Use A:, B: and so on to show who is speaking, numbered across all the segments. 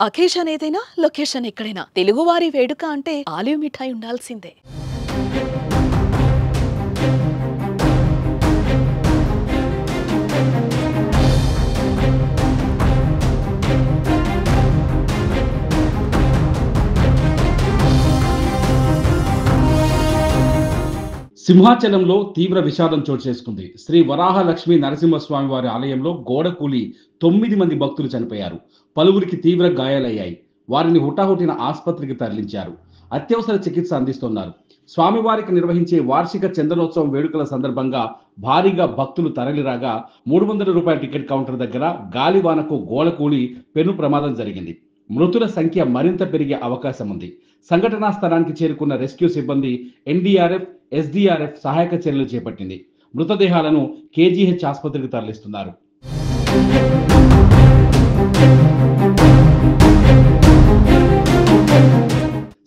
A: Occasion ఏదైనా location ఎక్కడైనా తెలుగువారి వేడుక అంటే ఆలివ్ మిఠాయి ఉండాల్సిందే.
B: సింహాచలంలో తీవ్ర విషాదం చోటు చేసుకుంది. శ్రీ వరాహ లక్ష్మీ నరసింహస్వామి వారి ఆలయంలో గోడ కూలి 9 మంది భక్తులు చనిపోయారు. పలువురికి తీవ్ర గాయాలయ్యాయి. వారిని హుటాహుటిన ఆసుపత్రికి తరలించారు. అత్యవసర చికిత్స అందిస్తున్నారు. స్వామివారికి నిర్వహించే వార్షిక చందనోత్సవం వేడుకల సందర్భంగా భారీగా భక్తులు తరలిరాగా రూ. 300 టికెట్ కౌంటర్ దగ్గర గాలివానకు గోడ కూలి పెను ప్రమాదం జరిగింది. మృతుల సంఖ్య మరింత పెరిగే అవకాశం ఉంది. సంఘటనా స్థలానికి చేరుకున్న రెస్క్యూ సిబ్బంది ఎన్డీఆర్ఎఫ్, ఎస్డీఆర్ఎఫ్ సహాయక చర్యలు చేపట్టింది. మృతదేహాలను కేజీహెచ్ ఆసుపత్రికి తరలిస్తున్నారు.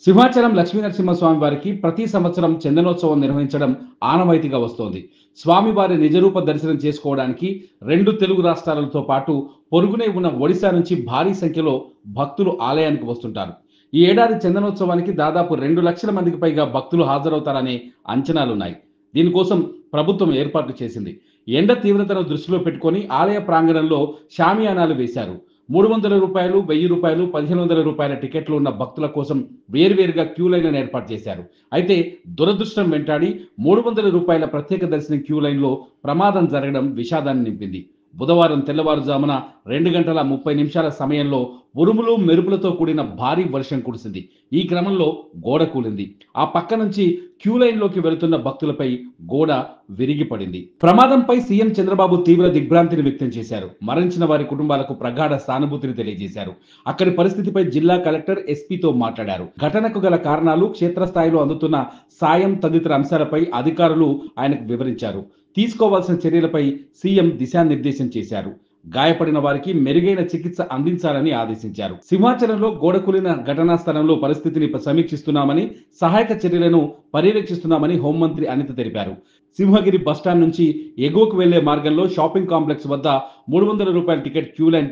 B: సింహాచలం లక్ష్మీనరసింహస్వామి వారికి ప్రతి సంవత్సరం చందనోత్సవం నిర్వహించడం ఆనవాయితీగా వస్తోంది. స్వామివారి నిజరూప దర్శనం చేసుకోవడానికి 2 తెలుగు రాష్ట్రాలతో పాటు పొరుగునే ఉన్న ఒడిశా నుంచి భారీ సంఖ్యలో భక్తులు ఆలయానికి వస్తుంటారు. ఈ ఏడాది చందనోత్సవానికి దాదాపు 2 లక్షల మందికి పైగా భక్తులు హాజరవుతారనే అంచనాలున్నాయి. దీనికోసం ప్రభుత్వం ఏర్పాట్లు చేసింది. ఎండ తీవ్రతను దృష్టిలో పెట్టుకొని ఆలయ ప్రాంగణంలో షామియానాలు వేశారు. రూ. 300, రూ. 1000, రూ. 1500 టికెట్లు ఉన్న భక్తుల కోసం వేర్వేరుగా క్యూ లైన్లను ఏర్పాటు చేశారు. అయితే దురదృష్టం వెంటాడి రూ. 300 ప్రత్యేక దర్శనం క్యూ లైన్లో ప్రమాదం జరగడం విషాదాన్ని నింపింది. బుధవారం తెల్లవారుజామున 2:30 సమయంలో ఉరుములు మెరుపులతో కూడిన భారీ వర్షం కురిసింది. ఈ క్రమంలో గోడ కూలింది. ఆ పక్క నుంచి క్యూ లైన్లోకి వెళుతున్న భక్తులపై గోడ విరిగిపడింది. ప్రమాదంపై సీఎం చంద్రబాబు తీవ్ర దిగ్భ్రాంతిని వ్యక్తం చేశారు. మరణించిన వారి కుటుంబాలకు ప్రగాఢ సానుభూతిని తెలియజేశారు. అక్కడి పరిస్థితిపై జిల్లా కలెక్టర్ ఎస్పీతో మాట్లాడారు. ఘటనకు గల కారణాలు, క్షేత్రస్థాయిలో అందుతున్న సాయం తదితర అంశాలపై అధికారులు ఆయనకు వివరించారు. తీసుకోవాల్సిన చర్యలపై సీఎం దిశానిర్దేశం చేశారు. గాయపడిన వారికి మెరుగైన చికిత్స అందించాలని ఆదేశించారు. సింహాచలంలో గోడ కూలిన ఘటనా స్థలంలో పరిస్థితిని సమీక్షిస్తున్నామని, సహాయక చర్యలను పర్యవేక్షిస్తున్నామని హోంమంత్రి అనిత తెలిపారు. సింహగిరి బస్టాండ్ నుంచి ఎగువకు వెళ్లే మార్గంలో షాపింగ్ కాంప్లెక్స్ వద్ద రూ. 300 టికెట్ క్యూ లైన్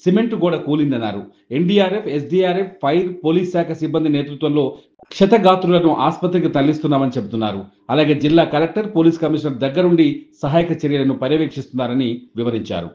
B: సిమెంట్ గోడ కూలిందన్నారు. ఎన్డీఆర్ఎఫ్, ఎస్డీఆర్ఎఫ్, ఫైర్, పోలీస్ శాఖ సిబ్బంది నేతృత్వంలో క్షతగాత్రులను ఆసుపత్రికి తరలిస్తున్నామని చెబుతున్నారు. అలాగే జిల్లా కలెక్టర్, పోలీస్ కమిషనర్ దగ్గరుండి సహాయక చర్యలను పర్యవేక్షిస్తున్నారని వివరించారు.